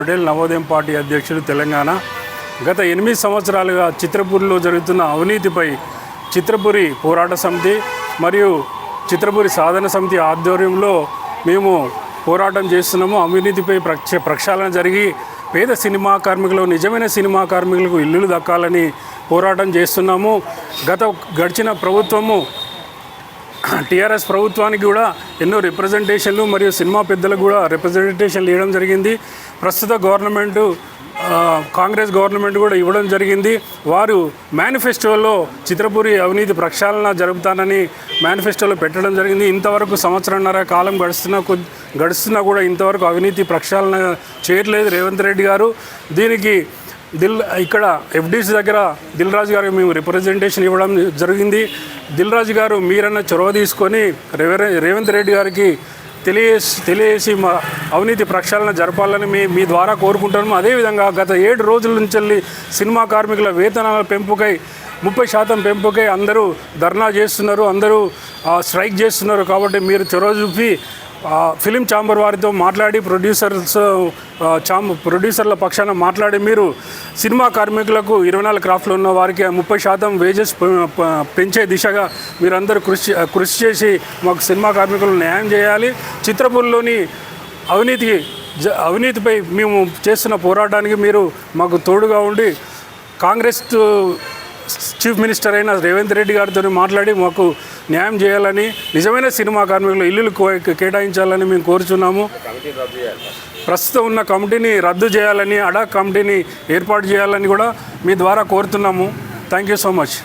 పటేల్ నవోదయం party అధ్యక్షులు తెలంగాణ. గత 8 సంవత్సరాలుగా చిత్రపూరిలో జరుగుతున్న అవినీతిపై చిత్రపూరి పోరాట సమితి మరియు చిత్రపూరి సాధన సమితి ఆధ్వర్యంలో మేము పోరాటం చేస్తున్నాము. అవినీతిపై ప్రక్షాళన జరిగి పేద సినిమా కార్మికులు, నిజమైన సినిమా కార్మికులకు ఇల్లులు దక్కాలని పోరాటం చేస్తున్నాము. గడిచిన ప్రభుత్వము టీఆర్ఎస్ ప్రభుత్వానికి కూడా ఎన్నో రిప్రజెంటేషన్లు మరియు సినిమా పెద్దలకు కూడా రిప్రజెంటేషన్లు ఇవ్వడం జరిగింది. ప్రస్తుత గవర్నమెంటు కాంగ్రెస్ గవర్నమెంట్ కూడా ఇవ్వడం జరిగింది. వారు మేనిఫెస్టోలో చిత్రపూరి అవినీతి ప్రక్షాళన జరుపుతానని మేనిఫెస్టోలో పెట్టడం జరిగింది. ఇంతవరకు సంవత్సరంన్నర కాలం గడుస్తున్నా కూడా ఇంతవరకు అవినీతి ప్రక్షాళన చేయట్లేదు రేవంత్ రెడ్డి గారు. దీనికి ఇక్కడ ఎఫ్డీసీ దగ్గర దిల్ రాజు గారికి మేము రిప్రజెంటేషన్ ఇవ్వడం జరిగింది. దిల్ రాజు గారు మీరన్న చొరవ తీసుకొని రేవంత్ రెడ్డి గారికి తెలియజేసి మా అవినీతి ప్రక్షాళన జరపాలని మీ ద్వారా కోరుకుంటున్నాము. అదేవిధంగా గత 7 రోజుల నుంచి సినిమా కార్మికుల వేతనాల పెంపుకై 30% పెంపుకై అందరూ ధర్నా చేస్తున్నారు, అందరూ స్ట్రైక్ చేస్తున్నారు. కాబట్టి మీరు చొరవ చూపి ఫిలిం ఛాంబర్ వారితో మాట్లాడి ప్రొడ్యూసర్ల పక్షాన మాట్లాడి మీరు సినిమా కార్మికులకు 24 క్రాఫ్ట్లు ఉన్న వారికి 30% వేజెస్ పెంచే దిశగా మీరందరూ కృషి చేసి మాకు సినిమా కార్మికులు న్యాయం చేయాలి. చిత్రపూర్లోని అవినీతిపై మేము చేస్తున్న పోరాటానికి మీరు మాకు తోడుగా ఉండి కాంగ్రెస్ చీఫ్ మినిస్టర్ అయిన రేవంత్ రెడ్డి గారితో మాట్లాడి మాకు న్యాయం చేయాలని, నిజమైన సినిమా కార్మికులు ఇల్లులు కేటాయించాలని మేము కోరుచున్నాము. ప్రస్తుతం ఉన్న కమిటీని రద్దు చేయాలని, అడాక్ కమిటీని ఏర్పాటు చేయాలని కూడా మీ ద్వారా కోరుతున్నాము. Thank you so much.